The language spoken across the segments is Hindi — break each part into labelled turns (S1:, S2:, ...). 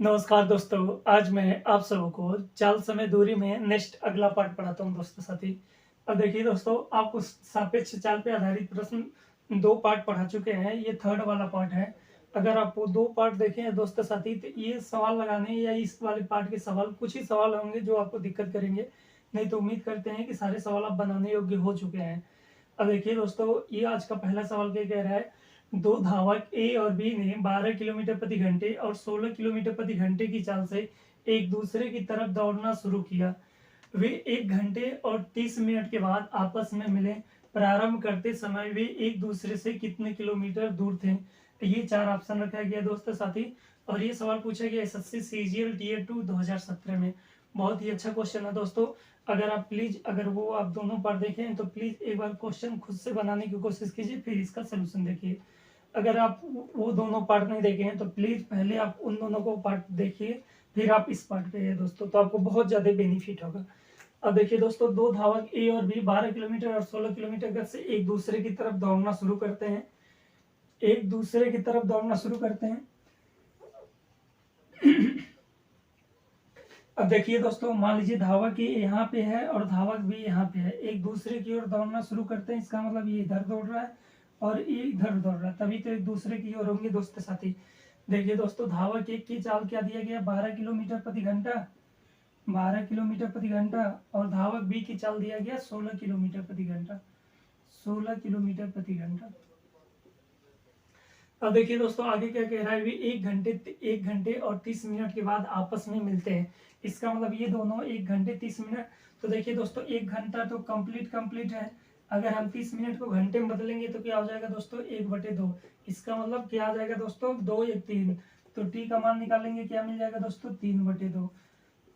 S1: नमस्कार दोस्तों, आज मैं आप सबों को चाल समय दूरी में नेक्स्ट अगला पार्ट पढ़ाता हूँ दोस्तों साथी। अब देखिए दोस्तों, आपको सापेक्ष चाल पे आधारित प्रश्न 2 पार्ट पढ़ा चुके हैं, ये थर्ड वाला पार्ट है। अगर आप वो 2 पार्ट देखे हैं दोस्तों साथी, तो ये सवाल लगाने या इस वाले पार्ट के सवाल कुछ ही सवाल होंगे जो आपको दिक्कत करेंगे, नहीं तो उम्मीद करते हैं कि सारे सवाल आप बनाने योग्य हो चुके हैं। अब देखिए दोस्तों, ये आज का पहला सवाल क्या कह रहा है। दो धावक ए और बी ने 12 किलोमीटर प्रति घंटे और 16 किलोमीटर प्रति घंटे की चाल से एक दूसरे की तरफ दौड़ना शुरू किया। वे 1 घंटे और 30 मिनट के बाद आपस में मिले। प्रारंभ करते समय वे एक दूसरे से कितने किलोमीटर दूर थे। ये 4 ऑप्शन रखा गया दोस्तों साथी, और ये सवाल पूछा गया एसएससी सीजीएल टीए 2 2017 में। बहुत ही अच्छा क्वेश्चन है दोस्तों। अगर आप प्लीज, अगर वो आप दोनों पार्ट देखें तो प्लीज एक बार क्वेश्चन खुद से बनाने की कोशिश कीजिए, फिर इसका सोल्यूशन देखिए। अगर आप वो दोनों पार्ट नहीं देखे हैं तो प्लीज पहले आप उन दोनों को पार्ट देखिए, फिर आप इस पार्ट पे है दोस्तों, तो आपको बहुत ज्यादा बेनिफिट होगा। अब देखिए दोस्तों, दो धावक ए और बी 12 किलोमीटर और 16 किलोमीटर गति से एक दूसरे की तरफ दौड़ना शुरू करते हैं। एक दूसरे की तरफ दौड़ना शुरू करते हैं। अब देखिए दोस्तों, मान लीजिए धावक ये यहाँ पे है और धावक भी यहाँ पे है, एक दूसरे की ओर दौड़ना शुरू करते हैं। इसका मतलब ये इधर दौड़ रहा है और ये इधर दौड़ रहा है, तभी तो एक दूसरे की ओर होंगे दोस्तों साथी। देखिए दोस्तों, धावक एक की चाल क्या दिया गया, 12 किलोमीटर प्रति घंटा, 12 किलोमीटर प्रति घंटा, और धावक बी की चाल दिया गया 16 किलोमीटर प्रति घंटा, 16 किलोमीटर प्रति घंटा। अब देखिए दोस्तों, आगे क्या कह रहा है, वे 1 घंटे और 30 मिनट के बाद आपस में मिलते हैं। इसका मतलब ये दोनों 1 घंटे 30 मिनट। तो देखिए दोस्तों, 1 घंटा तो कंप्लीट है। अगर हम 30 मिनट को घंटे में बदलेंगे तो क्या हो जाएगा दोस्तों, 1/2। इसका मतलब क्या आ जाएगा दोस्तों, 2 1 3। तो टी का मान निकालेंगे, क्या मिल जाएगा दोस्तों, 3/2।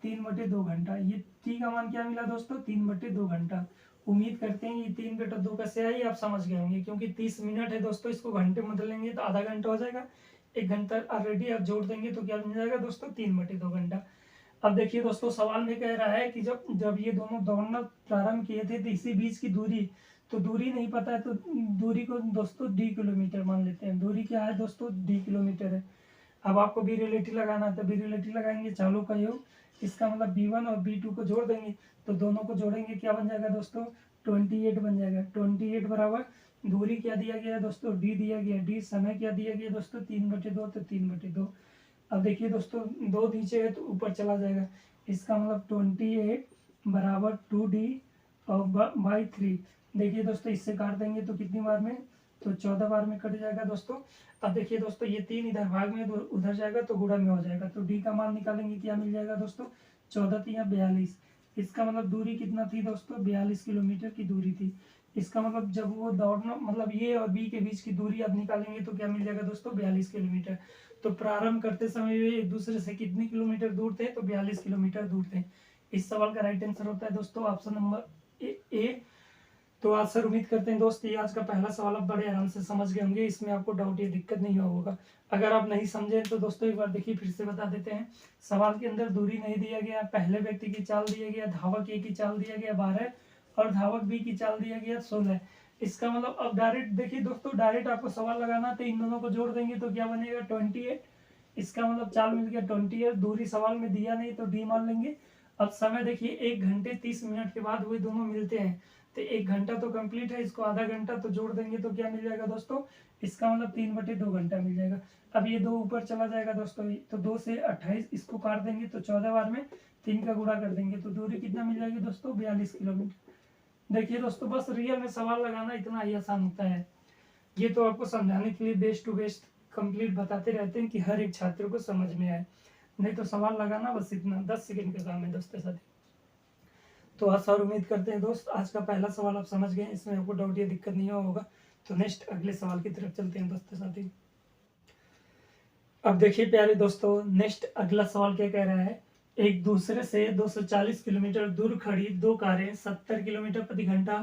S1: 3/2 घंटा। ये टी का मान क्या मिला दोस्तों, 3/2 घंटा। उम्मीद करते हैं कि 3/2 कैसे आई आप समझ गए होंगे, क्योंकि 30 मिनट है दोस्तों, इसको घंटे में बदलेंगे तो आधा घंटा हो जाएगा। 1 घंटा ऑलरेडी आप जोड़ देंगे तो क्या मिल जाएगा दोस्तों, 3/2 घंटा। अब देखिए दोस्तों, सवाल में कह रहा है कि जब जब ये दोनों दौड़ना प्रारंभ किए थे तो इसी बीच की दूरी, तो दूरी नहीं पता है तो दूरी को दोस्तों डी किलोमीटर मान लेते हैं। दूरी क्या है दोस्तों, डी किलोमीटर है। अब आपको बी रिलेटिव लगाना है तो बी रिलेटिव लगाएंगे, चालों का योग। इसका मतलब B1 और B2 को जोड़ देंगे, तो दोनों को जोड़ेंगे क्या बन जाएगा दोस्तों, 28 बन जाएगा। 28 बराबर दूरी क्या दिया गया है दोस्तों, डी दिया गया। डी समय क्या दिया गया दोस्तों, 3/2, तो 3/2। अब देखिए दोस्तों, 2 नीचे है तो ऊपर चला जाएगा। इसका मतलब 28 बराबर 2D और बाई 3। देखिए दोस्तों, इससे काट देंगे तो कितनी बार में, तो 14 बार में कट जाएगा दोस्तों। अब देखिए दोस्तों, ये 3 इधर भाग में उधर जाएगा तो गुणा में हो जाएगा, तो डी का मान निकालेंगे, क्या मिल जाएगा दोस्तों, 14 × 42। इसका मतलब दूरी कितना थी दोस्तों, 42 किलोमीटर की दूरी थी। इसका मतलब जब वो दौड़ना, मतलब ये और बी के बीच की दूरी आप निकालेंगे तो क्या मिल जाएगा दोस्तों, 42 किलोमीटर। तो प्रारंभ करते समय वे एक दूसरे से कितने किलोमीटर दूर थे, तो 42 किलोमीटर दूर थे। इस सवाल का राइट आंसर होता है दोस्तों ऑप्शन नंबर ए। तो आज सर उम्मीद करते हैं दोस्त, ये आज का पहला सवाल आप बड़े आराम से समझ गए होंगे, इसमें आपको डाउट या दिक्कत नहीं होगा। अगर आप नहीं समझे तो दोस्तों एक बार देखिए, फिर से बता देते हैं। सवाल के अंदर दूरी नहीं दिया गया, पहले व्यक्ति की चाल दिया गया, धावक ए की चाल दिया गया 12 और धावक बी की चाल दिया गया 16। इसका मतलब अब डायरेक्ट देखिए दोस्तों, डायरेक्ट आपको सवाल लगाना तो इन दोनों को जोड़ देंगे तो क्या बनेगा, 28। इसका मतलब चाल मिल गया 28। दूरी सवाल में दिया नहीं तो डी मान लेंगे। अब समय देखिए, 1 घंटे 30 मिनट के बाद वे दोनों मिलते हैं, तो 1 घंटा तो कंप्लीट है, इसको आधा घंटा तो जोड़ देंगे तो क्या मिल जाएगा दोस्तों, इसका मतलब 3/2 घंटा मिल जाएगा। अब ये 2 ऊपर चला जाएगा दोस्तों, तो 2 से 28, इसको काट देंगे तो 14 बार में 3 का गुणा कर देंगे तो दूरी कितना मिल जाएगी दोस्तों, 42 किलोमीटर। देखिए दोस्तों, बस रियल में सवाल लगाना इतना ही आसान होता है। ये तो आपको समझाने के लिए बेस्ट टू बेस्ट कंप्लीट बताते रहते हैं कि हर एक छात्र को समझ में आए, नहीं तो सवाल लगाना बस इतना 10 सेकंड का काम है दोस्तों साथी। तो आज सर उम्मीद करते हैं दोस्त, आज का पहला सवाल आप समझ गए, इसमें आपको डाउट या दिक्कत नहीं होगा। तो नेक्स्ट अगले सवाल की तरफ चलते हैं दोस्तों साथी। अब देखिए प्यारे दोस्तों, नेक्स्ट अगला सवाल क्या कह रहा है। एक दूसरे से 240 किलोमीटर दूर खड़ी दो कारें 70 किलोमीटर प्रति घंटा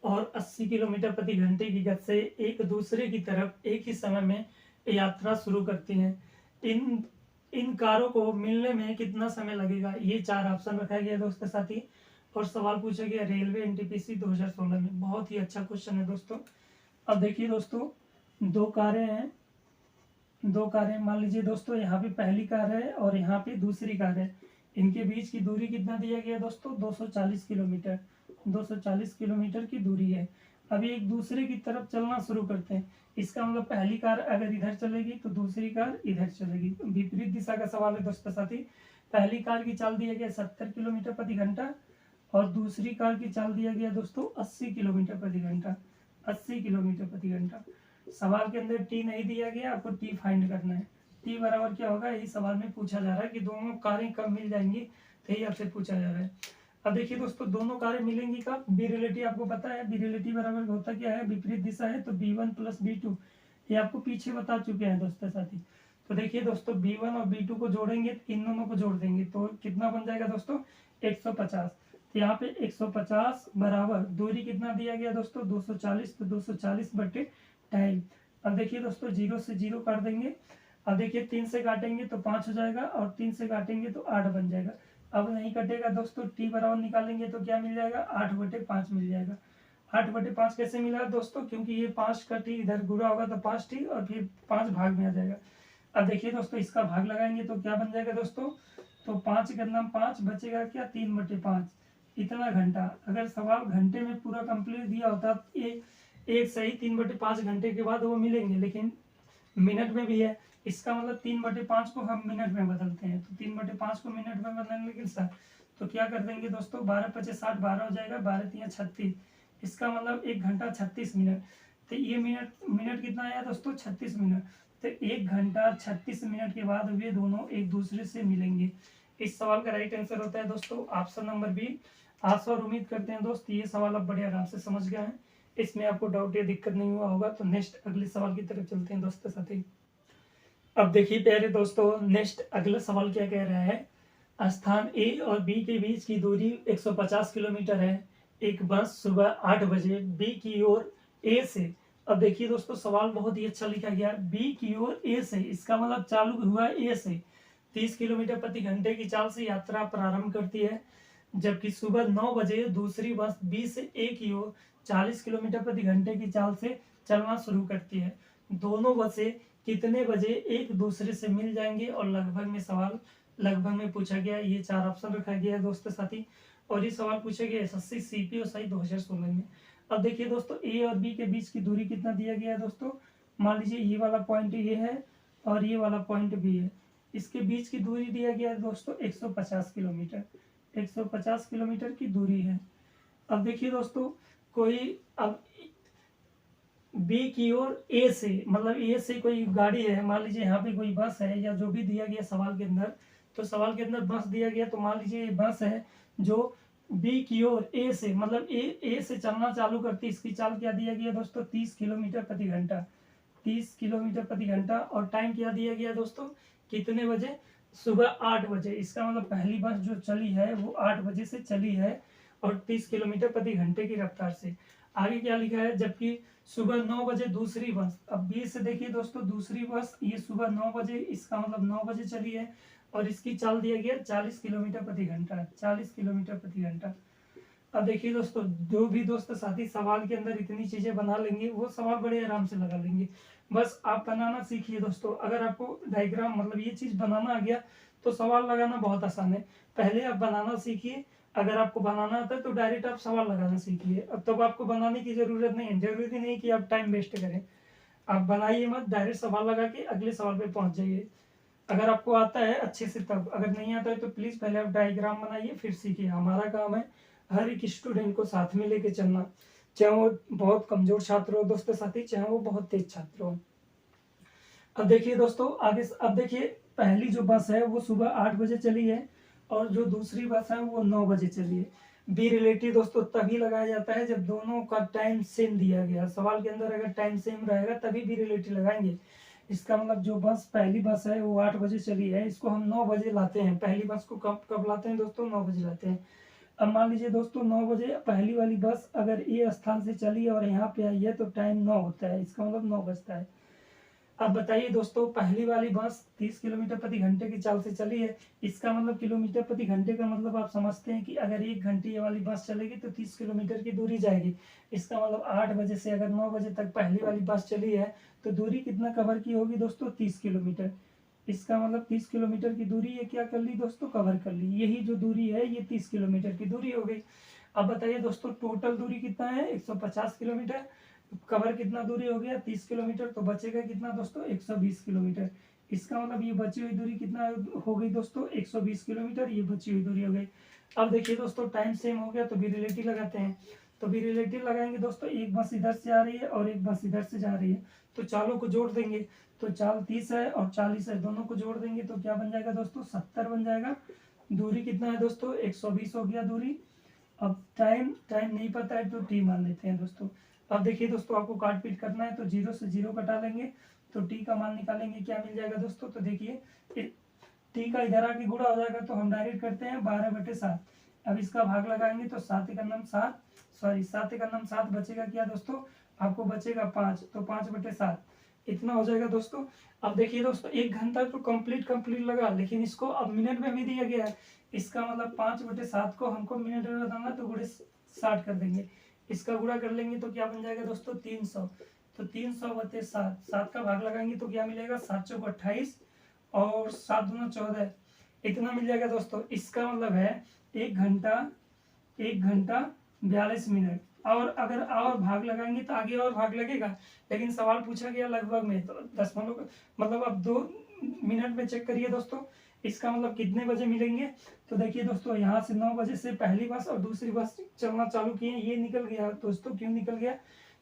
S1: और 80 किलोमीटर प्रति घंटे की गति से एक दूसरे की तरफ एक ही समय में यात्रा शुरू करती हैं। इन इन कारों को मिलने में कितना समय लगेगा, ये 4 ऑप्शन रखा गया दोस्तों साथी। और सवाल पूछा गया रेलवे एनटीपीसी 2016 में। बहुत ही अच्छा क्वेश्चन है दोस्तों। अब देखिए दोस्तों, 2 कारें हैं, दो कारें, मान लीजिए दोस्तों यहाँ पे पहली कार है और यहाँ पे दूसरी कार है, इनके बीच की दूरी कितना दिया गया दोस्तों, 240 किलोमीटर, 240 किलोमीटर की दूरी है। अभी एक दूसरे की तरफ चलना शुरू करते हैं। इसका मतलब पहली कार अगर इधर चलेगी तो दूसरी कार इधर चलेगी, विपरीत दिशा का सवाल है दोस्तों साथी। पहली कार की चाल दिया गया 70 किलोमीटर प्रति घंटा और दूसरी कार की चाल दिया गया दोस्तों 80 किलोमीटर प्रति घंटा, 80 किलोमीटर प्रति घंटा। सवाल के अंदर टी नहीं दिया गया, आपको टी फाइंड करना है। टी बराबर क्या होगा, यही सवाल में पूछा जा रहा है कि दोनों कारें कब मिल जाएंगी, तो यही आपसे पूछा जा रहा है। अब देखिए दोस्तों, दोनों कारें मिलेंगी कब, बी रिलेटिव आपको पता है, बी रिलेटिव बराबर होता क्या है, विपरीत दिशा है तो b1 प्लस b2, ये आपको पीछे बता चुके हैं दोस्तों साथी। तो देखिए दोस्तों, b1 और b2 को जोड़ेंगे, इन दोनों को जोड़ देंगे तो कितना बन जाएगा दोस्तों, 150। तो यहाँ पे 150 बराबर दूरी कितना दिया गया दोस्तों, 240, तो 240 बटे टाइम। अब देखिए दोस्तों, 0 से 0 काट देंगे। अब देखिए 3 से काटेंगे तो 5 हो जाएगा और 3 से काटेंगे तो 8 बन जाएगा। अब नहीं कटेगा दोस्तों, टी बराबर निकालेंगे तो क्या मिल जाएगा, 8/5 मिल जाएगा। 8/5 कैसे मिला दोस्तों, क्योंकि ये 5 का टी इधर गुणा होगा तो 5 टी और फिर 5 भाग में आ जाएगा। अब देखिए दोस्तों, इसका भाग लगाएंगे तो क्या बन जाएगा दोस्तों, तो 5 के नाम 5 बचेगा क्या, 3/5 इतना घंटा। अगर सवाल घंटे में पूरा कंप्लीट दिया होता तो ये एक सही 3/5 घंटे के बाद वो मिलेंगे, लेकिन मिनट में भी है। इसका मतलब 3/5 को हम मिनट में बदलते हैं, तो 3/5 को मिनट में बदलने के साथ तो क्या कर देंगे दोस्तों, 12×5 = 60, 12 हो जाएगा, 12×3 = 36। इसका मतलब 1 घंटा 36 मिनट। तो ये मिनट कितना आया दोस्तों, 36 मिनट। तो 1 घंटा 36 मिनट के बाद वे दोनों एक दूसरे से मिलेंगे। इस सवाल का राइट आंसर होता है दोस्तों ऑप्शन नंबर बी। आशा और उम्मीद करते हैं दोस्त ये सवाल आप बड़े आराम से समझ गए हैं, इसमें आपको डाउट या दिक्कत नहीं हुआ होगा। तो नेक्स्ट अगले सवाल की तरफ चलते हैं दोस्तों साथी। अब देखिए प्यारे दोस्तों, नेक्स्ट अगला सवाल क्या कह रहा है, स्थान ए और बी के बीच की दूरी 150 किलोमीटर है। एक बस सुबह 8 बजे बी की ओर ए से, अब देखिए दोस्तों सवाल बहुत ही अच्छा लिखा गया, बी की ओर ए से, इसका मतलब चालू हुआ ए से 30 किलोमीटर प्रति घंटे की चाल से यात्रा प्रारंभ करती है, जबकि सुबह 9 बजे दूसरी बस बी से ए की ओर 40 किलोमीटर प्रति घंटे की चाल से चलना शुरू करती है। दोनों बसें कितने बजे एक दूसरे से मिल जाएंगे, और लगभग में सवाल लगभग में पूछा गया। ये 4 ऑप्शन रखा गया है दोस्तों साथी, और ये सवाल पूछा गया एसएससी सीपी और साई 2016 में। अब देखिए दोस्तों, ए और बी के बीच की दूरी कितना दिया गया है दोस्तों, मान लीजिए ये वाला पॉइंट ये है और ये वाला पॉइंट बी है, इसके बीच की दूरी दिया गया है दोस्तों 150 किलोमीटर, 150 किलोमीटर की दूरी है। अब देखिए दोस्तों, कोई अब बी की ओर ए से, मतलब ए से कोई गाड़ी है, मान लीजिए यहाँ पे कोई बस है या जो भी दिया गया सवाल के अंदर, तो सवाल के अंदर बस दिया गया, तो मान लीजिए ये बस है जो बी की ओर ए से, मतलब ए से चलना चालू करती है। इसकी चाल क्या दिया गया दोस्तों, 30 किलोमीटर प्रति घंटा, 30 किलोमीटर प्रति घंटा। और टाइम क्या दिया गया दोस्तों, कितने बजे, सुबह 8 बजे। इसका मतलब पहली बस जो चली है वो 8 बजे से चली है और 30 किलोमीटर प्रति घंटे की रफ्तार से। आगे क्या लिखा है, जबकि सुबह 9 बजे दूसरी बस, अब बी से देखिए दोस्तों, दूसरी बस ये सुबह 9 बजे, इसका मतलब 9 बजे चली है और इसकी चाल दिया गया 40 किलोमीटर प्रति घंटा, 40 किलोमीटर प्रति घंटा। अब देखिए दोस्तों, जो भी दोस्त साथी सवाल के अंदर इतनी चीजें बना लेंगे वो सवाल बड़े आराम से लगा लेंगे। बस आप बनाना सीखिए दोस्तों। अगर आपको डायग्राम मतलब ये चीज बनाना आ गया तो सवाल लगाना बहुत आसान है। पहले आप बनाना सीखिए, अगर आपको बनाना आता है तो डायरेक्ट आप सवाल लगाना सीखिए। अब तब आपको बनाने की जरूरत नहीं है, जरूरी नहीं कि आप टाइम वेस्ट करें। आप बनाइए मत, डायरेक्ट सवाल लगा के अगले सवाल पे पहुंच जाइए। अगर आपको आता है अच्छे से तब, अगर नहीं आता है तो प्लीज पहले आप डायग्राम बनाइए फिर सीखिए। हमारा काम है हर एक स्टूडेंट को साथ में लेके चलना, चाहे वो बहुत कमजोर छात्र हो दोस्तों साथी, चाहे वो बहुत तेज छात्र हो। अब देखिए दोस्तों आगे, अब देखिए पहली जो बस है वो सुबह 8 बजे चली है और जो दूसरी बस है वो 9 बजे चली है। बी रिलेटिव दोस्तों तभी लगाया जाता है जब दोनों का टाइम सेम दिया गया। सवाल के अंदर अगर टाइम सेम रहेगा तभी बी रिलेटिव लगाएंगे। इसका मतलब जो बस पहली बस है वो 8 बजे चली है, इसको हम 9 बजे लाते हैं। पहली बस को कब कब लाते हैं दोस्तों, 9 बजे लाते हैं। अब मान लीजिए दोस्तों 9 बजे पहली वाली बस अगर ए स्थान से चली और यहाँ पे आई है तो टाइम 9 होता है, इसका मतलब 9 बजता है। अब बताइए दोस्तों, पहली वाली बस 30 किलोमीटर प्रति घंटे की चाल से चली है। इसका मतलब किलोमीटर प्रति घंटे का मतलब आप समझते हैं कि अगर 1 घंटे ये वाली बस चलेगी तो 30 किलोमीटर की दूरी जाएगी। इसका मतलब 8 बजे से अगर 9 बजे तक पहली वाली बस चली है तो दूरी कितना कवर की होगी दोस्तों, 30 किलोमीटर। इसका मतलब 30 किलोमीटर की दूरी ये क्या कर ली दोस्तों, कवर कर ली। यही जो दूरी है ये 30 किलोमीटर की दूरी हो गई। अब बताइए दोस्तों, टोटल दूरी कितना है, 150 किलोमीटर। कवर कितना दूरी हो गया, 30 किलोमीटर। तो बचेगा कितना दोस्तों, 120 किलोमीटर। इसका मतलब ये बची हुई दूरी कितना हो गई दोस्तों, 120 किलोमीटर ये बची हुई दूरी हो गई। अब देखिए दोस्तों, टाइम सेम हो गया तो भी रिलेटिव लगाते हैं। तो भी रिलेटिव लगाएंगे दोस्तों, एक बस इधर से आ रही है और एक बस इधर से जा रही है, तो चालों को जोड़ देंगे। तो चाल 30 है और 40 है, दोनों को जोड़ देंगे तो क्या बन जाएगा दोस्तों, 70 बन जाएगा। दूरी कितना है दोस्तों, 120 हो गया दूरी। अब टाइम टाइम नहीं पता है तो टी मान लेते हैं दोस्तों। अब देखिए दोस्तों, आपको काट पीट करना है तो 0 से 0 कटा लेंगे तो टी का मान निकालेंगे, क्या मिल जाएगा दोस्तों। तो देखिए टी का इधर आके गुणा हो जाएगा तो हम डायरेक्ट करते हैं 12/7। अब इसका भाग लगाएंगे तो 7 × 9 7, सॉरी 7 × 9 7, बचेगा क्या दोस्तों, आपको बचेगा 5, तो 5/7 इतना हो जाएगा दोस्तों। अब देखिए दोस्तों, 1 घंटा तो कंप्लीट लगा, लेकिन इसको अब मिनट में भी दिया गया है। इसका मतलब 5/7 को हमको मिनट में बताना, तो गुणे 60 कर देंगे। इसका गुणा कर लेंगे तो क्या बन जाएगा दोस्तों, 300। तो 300/7, 7 का भाग लगाएंगे तो क्या मिलेगा, 7 चौक 28 और 7 दूना 14, इतना मिल जाएगा दोस्तों। इसका मतलब है 1 घंटा 42 मिनट। और अगर और भाग लगाएंगे तो आगे और भाग लगेगा, लेकिन सवाल पूछा गया लगभग में, तो दशमलव मतलब अब 2 मिनट में चेक करिए दोस्तों। इसका मतलब कितने बजे मिलेंगे, तो देखिए दोस्तों, यहाँ से 9 बजे से पहली बस और दूसरी बस चलना चालू किए, ये निकल गया दोस्तों। क्यों निकल गया,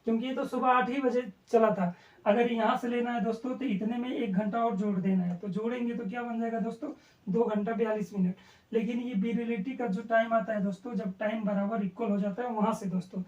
S1: क्योंकि ये तो सुबह 8 ही बजे चला था। अगर यहाँ से लेना है दोस्तों तो इतने में 1 घंटा और जोड़ देना है, तो जोड़ेंगे तो क्या बन जाएगा दोस्तों, 2 घंटा 42 मिनट। लेकिन ये बिरिलिटी का जो टाइम आता है दोस्तों, जब टाइम बराबर इक्वल हो जाता है वहां से दोस्तों।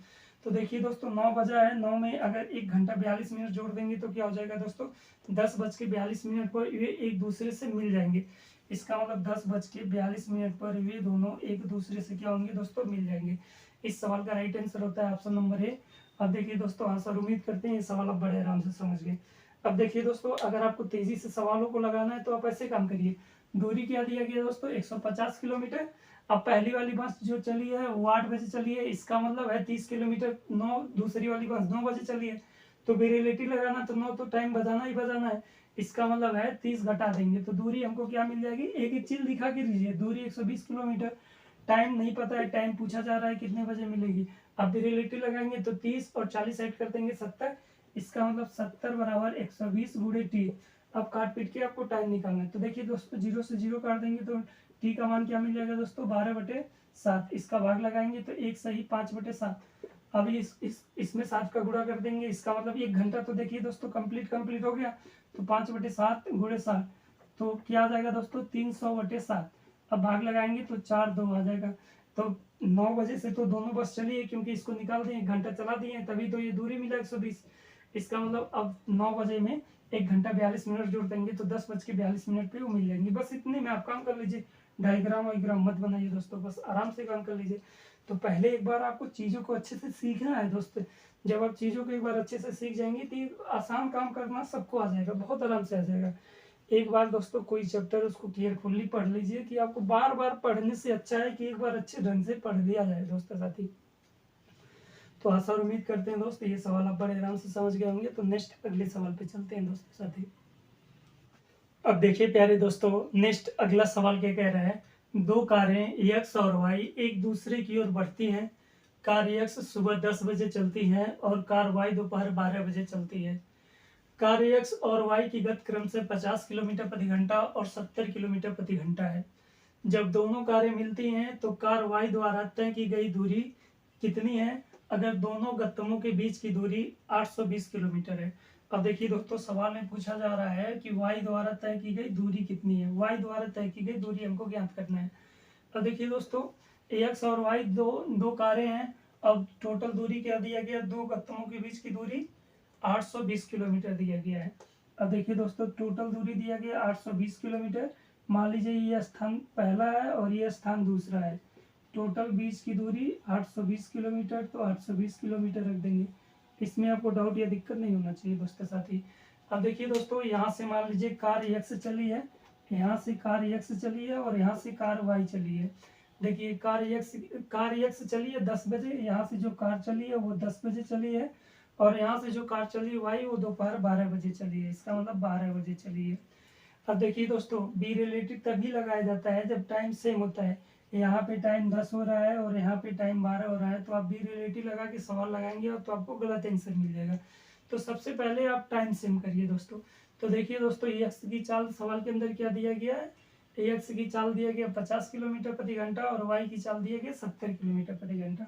S1: तो देखिए दोस्तों, 9 बजा है, 9 में अगर 1 घंटा 42 मिनट जोड़ देंगे तो क्या हो जाएगा दोस्तों, 10:42 पर ये एक दूसरे से मिल जाएंगे। इसका मतलब 10:42 पर वे दोनों एक दूसरे से क्या होंगे दोस्तों, मिल जाएंगे। इस सवाल का राइट आंसर होता है ऑप्शन नंबर ए। अब देखिए दोस्तों, आंसर उम्मीद करते हैं ये सवाल आप बड़े आराम से समझ गए। अब देखिए दोस्तों, अगर आपको तेजी से सवालों को लगाना है तो आप ऐसे काम करिए। दूरी क्या दिया गया दोस्तों, 150 किलोमीटर। अब पहली वाली बस जो चली है वो 8 बजे चली है, इसका मतलब है 30 किलोमीटर। 9 दूसरी वाली बस 9 बजे चली है, तो भी रिलेटिव लगाना तो 9 तो टाइम बजाना ही बजाना है। इसका मतलब है 30 घटा देंगे तो दूरी हमको क्या मिल जाएगी, एक एक चीज दिखा के दीजिए। दूरी 120 किलोमीटर, टाइम नहीं पता है, टाइम पूछा जा रहा है कितने बजे मिलेगी। अब भी रिलेटिव लगाएंगे तो 30 और 40 ऐड कर देंगे 70। इसका मतलब 70 बराबर 120 गुणे टी। अब काट पीट के आपको टाइम निकालना है, तो देखिए दोस्तों, 0 से 0 काट देंगे तो टी का मान क्या मिल जाएगा दोस्तों, 12/7। इसका भाग लगाएंगे तो 1 सही 5/7। अब इसमें 7 का गुणा कर देंगे, इसका मतलब 1 घंटा तो देखिए दोस्तों कंप्लीट हो गया। तो 5/7 गुणे 7, तो क्या आ जाएगा दोस्तों, 300/7। अब भाग लगाएंगे तो 4 2 आ जाएगा। तो 9 बजे से तो दोनों बस चली है, क्योंकि इसको निकाल दिए, 1 घंटा चला दिए, तभी तो ये दूरी मिला 120। इसका मतलब अब 9 बजे में 1 घंटा 42 मिनट जोड़ देंगे तो 10:42 पे वो मिल जाएंगे। बस इतने में आप काम कर लीजिए। डायग्राम वाइग्राम मत बनाइए दोस्तों, बस आराम से काम कर लीजिए। तो पहले एक बार आपको चीज़ों को अच्छे से सीखना है दोस्त। जब आप चीज़ों को एक बार अच्छे से सीख जाएंगे तो आसान काम करना सबको आ जाएगा, बहुत आराम से आ जाएगा। एक बार दोस्तों कोई चैप्टर उसको केयरफुल्ली पढ़ लीजिए, कि आपको बार बार पढ़ने से अच्छा है कि एक बार अच्छे ढंग से पढ़ लिया जाए दोस्तों साथी। तो आशा और उम्मीद करते हैं दोस्त ये सवाल आप बड़े आराम से समझ गए होंगे। तो नेक्स्ट अगले सवाल पे चलते हैं दोस्तों साथी। अब देखिए प्यारे दोस्तों, नेक्स्ट अगला सवाल क्या कह रहा है, 2 कारें एक्स और वाई एक दूसरे की ओर बढ़ती हैं। कार एक्स सुबह 10 बजे चलती है और कार वाई दोपहर 12 बजे चलती है। कार एक्स और वाई की गति क्रम से 50 किलोमीटर प्रति घंटा और 70 किलोमीटर प्रति घंटा है। जब दोनों कारें मिलती हैं तो कार वाई द्वारा तय की गई दूरी कितनी है, अगर दोनों गत्तमों के बीच की दूरी 820 किलोमीटर है। अब देखिए दोस्तों, सवाल में पूछा जा रहा है कि वाई द्वारा तय की गई दूरी कितनी है, वाई द्वारा तय की गई दूरी हमको ज्ञात करना है। अब देखिए दोस्तों, एक्स और वाई दो कारें हैं। अब टोटल दूरी क्या दिया गया, दो गत्तमों के बीच की दूरी 820 किलोमीटर दिया गया है। अब देखिए दोस्तों, टोटल दूरी दिया गया 820 किलोमीटर। मान लीजिए ये स्थान पहला है और ये स्थान दूसरा है। टोटल बीच की दूरी 820 किलोमीटर, तो 820 किलोमीटर रख देंगे। इसमें आपको डाउट या दिक्कत नहीं होना चाहिए दोस्तों साथी। अब देखिए दोस्तों, यहाँ से मान लीजिए कार एक्स चली है, यहाँ से कार एक्स चली है और यहाँ से कार वाई चली है। देखिए कार एक्स चली है 10 बजे, यहाँ से जो कार चली है वो 10 बजे चली है, और यहाँ से जो कार चली वाई वो दोपहर 12 बजे चली है, इसका मतलब 12 बजे चली है। अब देखिए दोस्तों, बी रिलेटिव तभी लगाया जाता है जब टाइम सेम होता है। यहाँ पे टाइम 10 हो रहा है और यहाँ पे टाइम 12 हो रहा है, तो आप बी रिलेटिव लगा के सवाल लगाएंगे और तो आपको गलत आंसर मिल जाएगा। तो सबसे पहले आप टाइम सेम करिए दोस्तों। तो देखिए दोस्तों, एक्स की चाल सवाल के अंदर क्या दिया गया है, एक्स की चाल दिया गया 50 किलोमीटर प्रति घंटा और वाई की चाल दिया गया 70 किलोमीटर प्रति घंटा।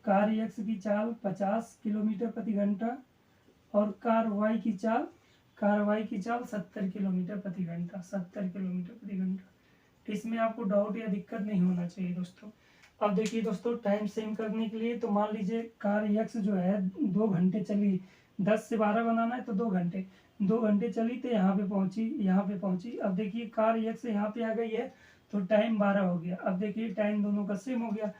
S1: कार एक्स की चाल 50 किलोमीटर प्रति घंटा और कार वाई की चाल 70 किलोमीटर प्रति घंटा, 70 किलोमीटर प्रति घंटा। इसमें आपको डाउट या दिक्कत नहीं होना चाहिए दोस्तों। अब देखिए दोस्तों, टाइम सेम करने के लिए तो मान लीजिए कार एक्स जो है 2 घंटे चली, 10 से 12 बनाना है तो 2 घंटे, 2 घंटे चली तो यहाँ पे पहुंची। अब देखिए कार एक्स यहाँ पे आ गई है तो टाइम 12 हो गया। अब देखिए टाइम दोनों का सेम हो गया।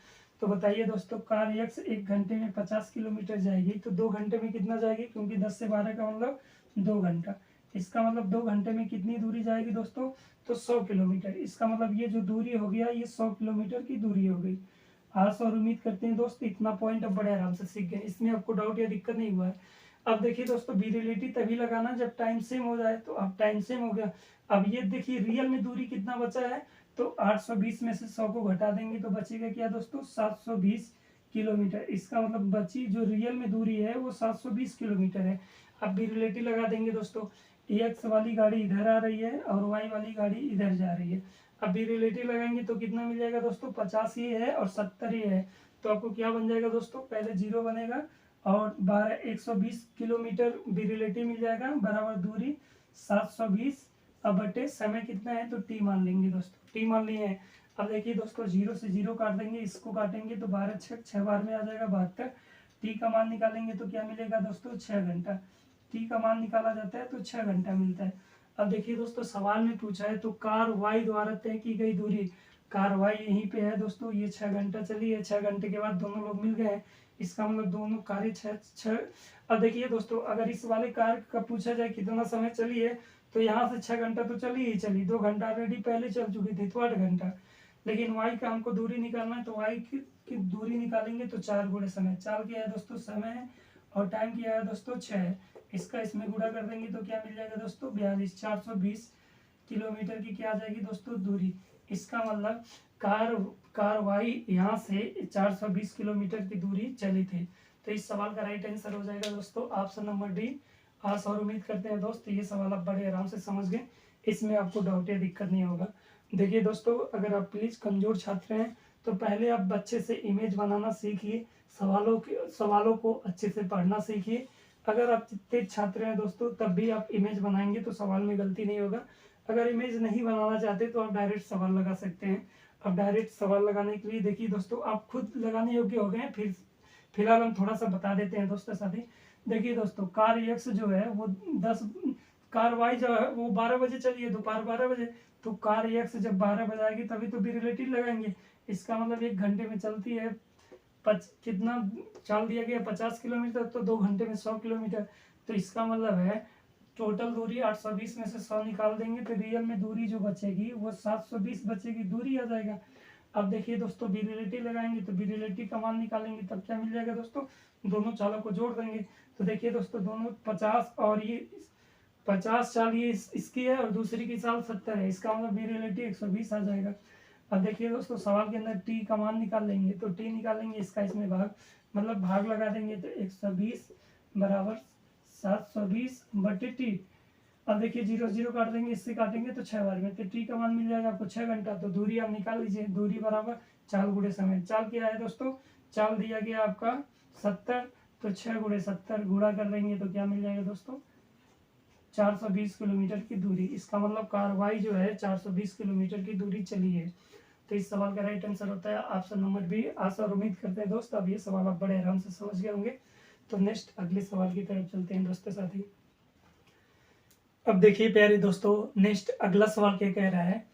S1: तो बताइए दोस्तों, कार एक्स 1 घंटे में 50 किलोमीटर जाएगी तो 2 घंटे में कितना जाएगी, क्योंकि 10 से 12 का मतलब 2 घंटा। इसका मतलब 2 घंटे में कितनी दूरी जाएगी दोस्तों, तो 100 किलोमीटर। इसका मतलब ये जो दूरी हो गया ये 100 किलोमीटर की दूरी हो गई। आशा और उम्मीद करते हैं दोस्त इतना पॉइंट अब बड़े आराम से सीख गए, इसमें आपको डाउट या दिक्कत नहीं हुआ है। अब देखिए दोस्तों, बी रिलेटिव तभी लगाना जब टाइम सेम हो जाए। तो अब टाइम सेम हो गया। अब ये देखिए रियल में दूरी कितना बचा है, तो 820 में से 100 को घटा देंगे तो बचेगा क्या दोस्तों, 720 किलोमीटर। इसका मतलब बची जो रियल में दूरी है वो 720 किलोमीटर है। अब भी रिलेटिव लगा देंगे दोस्तों, एक्स वाली गाड़ी इधर आ रही है और वाई वाली गाड़ी इधर जा रही है। अब भी रिलेटिव लगाएंगे तो कितना मिल जाएगा दोस्तों, 50 ही है और 70 ही है। तो आपको क्या बन जाएगा दोस्तों, पहले 0 बनेगा और 120 किलोमीटर भी रिलेटिव मिल जाएगा, बराबर दूरी 720। अब बटे समय कितना है तो टी मान लेंगे दोस्तों, टी मान लिए हैं। अब देखिए दोस्तों, 0 से 0 काट देंगे, इसको काटेंगे तो 12 6 बार में आ जाएगा 72। टी का मान निकालेंगे तो क्या मिलेगा दोस्तों, 6 घंटा। टी का मान निकाला जाता है तो 6 घंटा मिलता है। अब देखिए दोस्तों, सवाल में पूछा है तो कार वाई द्वारा तय की गई दूरी, कार वाई यहीं पे है दोस्तों, ये 6 घंटा चली है। 6 घंटे के बाद दोनों लोग मिल गए हैं, इसका मतलब दोनों कारें 6। अब देखिए दोस्तों, अगर इस वाले कार का पूछा जाए कितना समय चली है, तो यहाँ से 6 घंटा तो चली 2 घंटा ऑलरेडी पहले चल चुकी थी तो 8 घंटा। लेकिन वाई का हमको दूरी निकालना है तो वाई की दूरी निकालेंगे तो 4 गुणे समय, 4 क्या है दोस्तों समय है और टाइम क्या है दोस्तों 6 है। इसका इसमें गुणा कर देंगे तो क्या मिल जाएगा दोस्तों, 42। 420 किलोमीटर की क्या आ जाएगी दोस्तों दूरी। इसका मतलब कार वाई यहाँ से 420 किलोमीटर की दूरी चली थी। तो इस सवाल का राइट आंसर हो जाएगा दोस्तों ऑप्शन नंबर डी। आशा और उम्मीद करते हैं दोस्त ये सवाल आप बड़े आराम से समझ गए, इसमें आपको डाउट या दिक्कत नहीं होगा। देखिए दोस्तों, अगर आप प्लीज कमजोर छात्र हैं तो पहले आप बच्चे से इमेज बनाना सीखिए, सवालों को अच्छे से पढ़ना सीखिए। अगर आप तेज छात्र हैं दोस्तों तब भी आप इमेज बनाएंगे तो सवाल में गलती नहीं होगा। अगर इमेज नहीं बनाना चाहते तो आप डायरेक्ट सवाल लगा सकते हैं। अब डायरेक्ट सवाल लगाने के लिए देखिए दोस्तों, आप खुद लगाने योग्य हो गए हैं, फिलहाल हम थोड़ा सा बता देते हैं दोस्तों साथी। देखिए दोस्तों, कार एक्स जो है वो 10, कार वाई जो है वो 12 बजे चली है, दोपहर 12 बजे। तो कार एक्स जब 12 बजाएगी तभी तो भी रिलेटिव लगाएंगे। इसका मतलब 1 घंटे में चलती है कितना चाल दिया गया 50 किलोमीटर, तो 2 घंटे में 100 किलोमीटर। तो इसका मतलब है टोटल दूरी 820 में से 100 निकाल देंगे तो रियल में दूरी जो बचेगी वो 720 बचेगी, दूरी आ जाएगा। अब देखिए दोस्तों, बी रिलेटिव लगाएंगे तो बी रिलेटिव का मान निकालेंगे तब क्या मिल जाएगा दोस्तों, दोनों चालों को जोड़ देंगे। तो देखिए दोस्तों, दोनों 50 और ये 50 चाल ये इसकी है और दूसरी की चाल 70 है, इसका मतलब बी रिलेटिव 120 आ जाएगा। अब देखिए दोस्तों, सवाल के अंदर टी का मान निकाल लेंगे तो टी निकालेंगे इसका इसमें भाग, मतलब भाग लगा देंगे तो 120 बराबर 720 बटे टी। अब देखिए 0 0 काट देंगे, इससे काटेंगे तो 6 बार में, तो टी का मान मिल जाएगा आपको 6 घंटा। तो दूरी आप निकाल लीजिए, दूरी बराबर चाल गुणे समय। चाल क्या है दोस्तों, चाल दिया गया आपका 70, तो 6 गुणे 70 गुणा कर देंगे तो क्या मिल जाएगा दोस्तों, 420 किलोमीटर की दूरी। इसका मतलब कार वाई जो है 420 किलोमीटर की दूरी चली है। तो इस सवाल का राइट आंसर होता है ऑप्शन नंबर बी। आशा और उम्मीद करते हैं दोस्त अब ये सवाल आप बड़े आराम से समझ गए होंगे। तो नेक्स्ट अगले सवाल की तरफ चलते हैं दोस्तों साथी। अब देखिए प्यारे दोस्तों, नेक्स्ट अगला सवाल क्या कह रहा है,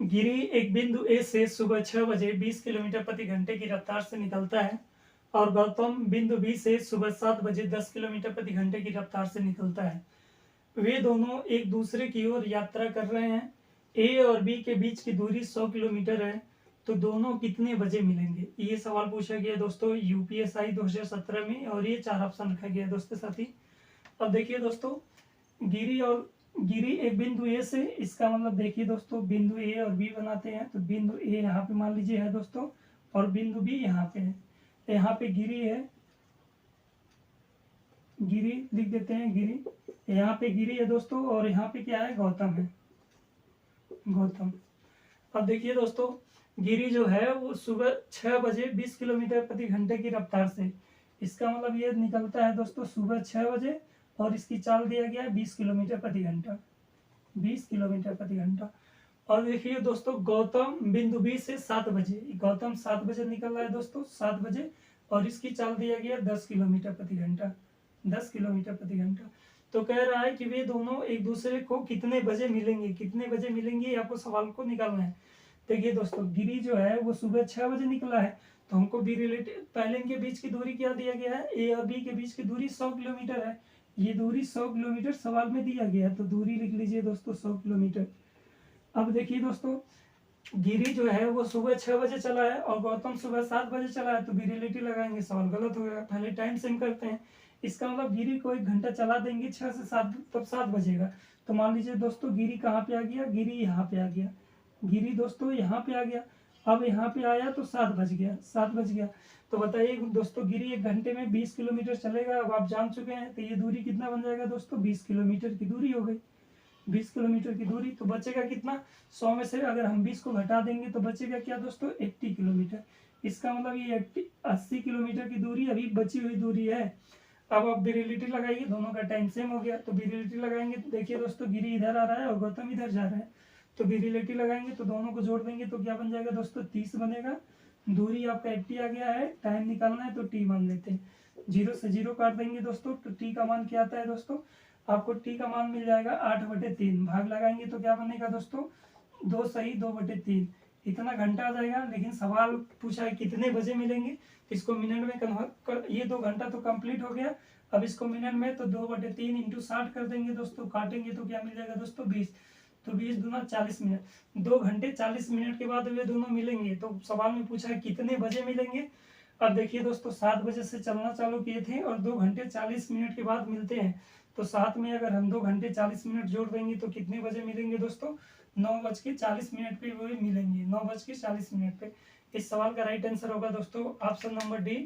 S1: गिरी एक बिंदु ए से सुबह 6 बजे 20 किलोमीटर प्रति घंटे की रफ्तार से निकलता है और गौतम बिंदु बी से सुबह 7 बजे 10 किलोमीटर प्रति घंटे की रफ्तार से निकलता है। वे दोनों एक दूसरे की ओर यात्रा कर रहे हैं। ए और बी के बीच की दूरी 100 किलोमीटर है, तो दोनों कितने बजे मिलेंगे? ये सवाल पूछा गया दोस्तों यूपीएसआई 2017 में, और ये 4 ऑप्शन रखा गया दोस्तों साथी। अब देखिए दोस्तों, गिरी एक बिंदु ए से, इसका मतलब देखिए दोस्तों बिंदु ए और बी बनाते हैं, तो बिंदु ए यहाँ पे मान लीजिए है दोस्तों, और बिंदु बी यहाँ पे है। यहाँ पे गिरी है, गिरी लिख देते हैं, गिरी, यहाँ पे गिरी है दोस्तों, और यहाँ पे क्या है, गौतम है, गौतम। अब देखिए दोस्तों, गिरी जो है वो सुबह 6 बजे 20 किलोमीटर प्रति घंटे की रफ्तार से, इसका मतलब ये निकलता है दोस्तों सुबह 6 बजे, और इसकी चाल दिया गया है 20 किलोमीटर प्रति घंटा, 20 किलोमीटर प्रति घंटा। और देखिए दोस्तों, गौतम बिंदु बी से 7 बजे, गौतम 7 बजे निकल रहा है दोस्तों, 7 बजे, और इसकी चाल दिया गया 10 किलोमीटर प्रति घंटा, 10 किलोमीटर प्रति घंटा। तो कह रहा है कि वे दोनों एक दूसरे को कितने बजे मिलेंगे, कितने बजे मिलेंगे, आपको सवाल को निकालना है। देखिए दोस्तों, गिरी जो है वो सुबह 6 बजे निकला है, तो हमको बी रिलेटेड, पहले इनके बीच की दूरी क्या दिया गया है, ए और बी के बीच की दूरी 100 किलोमीटर है। ये दूरी 100 किलोमीटर सवाल में दिया गया है, तो दूरी लिख लीजिए दोस्तों 100 किलोमीटर। अब देखिए दोस्तों, गिरी जो है वो सुबह 6 बजे चला है और गौतम सुबह 7 बजे चला है, तो बी रिलेटिव लगाएंगे, सवाल गलत हो गया। पहले टाइम सेम करते हैं। इसका मतलब गिरी को 1 घंटा चला देंगे 6 से 7, तब 7 बजेगा। तो मान लीजिए दोस्तों, गिरी कहाँ पे आ गया, गिरी यहाँ पे आ गया, गिरी दोस्तों यहाँ पे आ गया। अब यहाँ पे आया तो 7 बज गया, 7 बज गया। तो बताइए दोस्तों, गिरी 1 घंटे में 20 किलोमीटर चलेगा, अब आप जान चुके हैं। तो ये दूरी कितना बन जाएगा दोस्तों, 20 किलोमीटर की दूरी हो गई, 20 किलोमीटर की दूरी। तो बचेगा कितना, 100 में से अगर हम 20 को घटा देंगे तो बचेगा क्या दोस्तों, 80 किलोमीटर। इसका मतलब ये 80 किलोमीटर की दूरी अभी बची हुई दूरी है। अब आप विरिलिटी लगाइए, दोनों का टाइम सेम हो गया, तो विरिलिटी लगाएंगे। देखिए दोस्तों, गिरी इधर आ रहा है और गौतम इधर जा रहा है, तो विरिलिटी लगाएंगे तो दोनों को जोड़ देंगे तो क्या बन जाएगा दोस्तों, 30 बनेगा। दूरी आपका 80 आ गया है, टाइम निकालना है तो टी मान लेते हैं। 0 से 0 काट देंगे दोस्तों, तो टी का मान क्या आता है दोस्तों, आपको टी का मान मिल जाएगा 8/3। भाग लगाएंगे तो क्या बनेगा दोस्तों, 2 सही 2/3, इतना घंटा आ जाएगा। लेकिन सवाल पूछा है कितने बजे मिलेंगे, इसको मिनट में कन्वर्ट कर, ये 2 घंटा तो कंप्लीट हो गया। अब इसको मिनट में तो 2/3 इंटू 60 कर देंगे दोस्तों, काटेंगे तो क्या मिल जाएगा दोस्तों, 20। तो 20 दूना 40 मिनट, 2 घंटे 40 मिनट के बाद वे दोनों मिलेंगे। तो सवाल में पूछा है कितने बजे मिलेंगे। अब देखिए दोस्तों, 7 बजे से चलना चालू किए थे और 2 घंटे 40 मिनट के बाद मिलते हैं, तो साथ में अगर हम 2 घंटे 40 मिनट जोड़ देंगे तो कितने बजे मिलेंगे दोस्तों, 9:40 पे वो मिलेंगे, 9:40 पे। इस सवाल का राइट आंसर होगा दोस्तों ऑप्शन नंबर डी।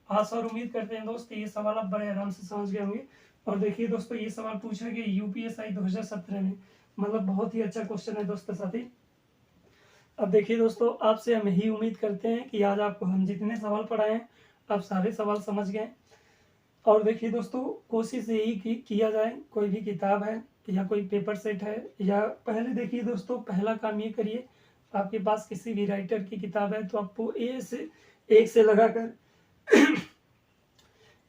S1: आशा और उम्मीद करते हैं दोस्त ये सवाल आप बड़े आराम से समझ गए होंगे। और देखिए दोस्तों, ये सवाल पूछा गया यूपीएसआई 2017 में, मतलब बहुत ही अच्छा क्वेश्चन है दोस्तों साथी। अब देखिए दोस्तों, आपसे हम यही उम्मीद करते हैं कि आज आपको हम जितने सवाल पढ़ाए हैं आप सारे सवाल समझ गए। और देखिए दोस्तों, कोशिश यही किया जाए, कोई भी किताब है या कोई पेपर सेट है, या पहले देखिए दोस्तों, पहला काम ये करिए, आपके पास किसी भी राइटर की किताब है तो आपको एक से लगाकर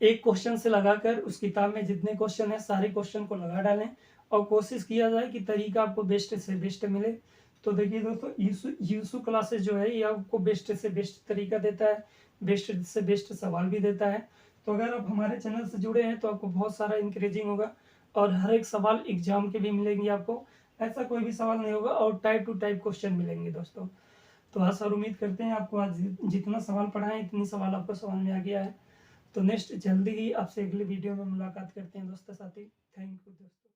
S1: एक क्वेश्चन से लगाकर उस किताब में जितने क्वेश्चन है सारे क्वेश्चन को लगा डालें, और कोशिश किया जाए कि तरीका आपको बेस्ट से बेस्ट मिले। तो देखिए दोस्तों, यूसु क्लासेस जो है ये आपको बेस्ट से बेस्ट तरीका देता है, बेस्ट से बेस्ट सवाल भी देता है। तो अगर आप हमारे चैनल से जुड़े हैं तो आपको बहुत सारा इंकरेजिंग होगा, और हर एक सवाल एग्जाम के भी मिलेंगे आपको, ऐसा कोई भी सवाल नहीं होगा, और टाइप टू टाइप क्वेश्चन मिलेंगे दोस्तों। तो आशा और उम्मीद करते हैं आपको आज जितना सवाल पढ़ाएं इतनी सवाल आपको समझ में आ गया है। तो नेक्स्ट जल्दी ही आपसे अगले वीडियो में मुलाकात करते हैं दोस्तों साथी। थैंक यू दोस्तों।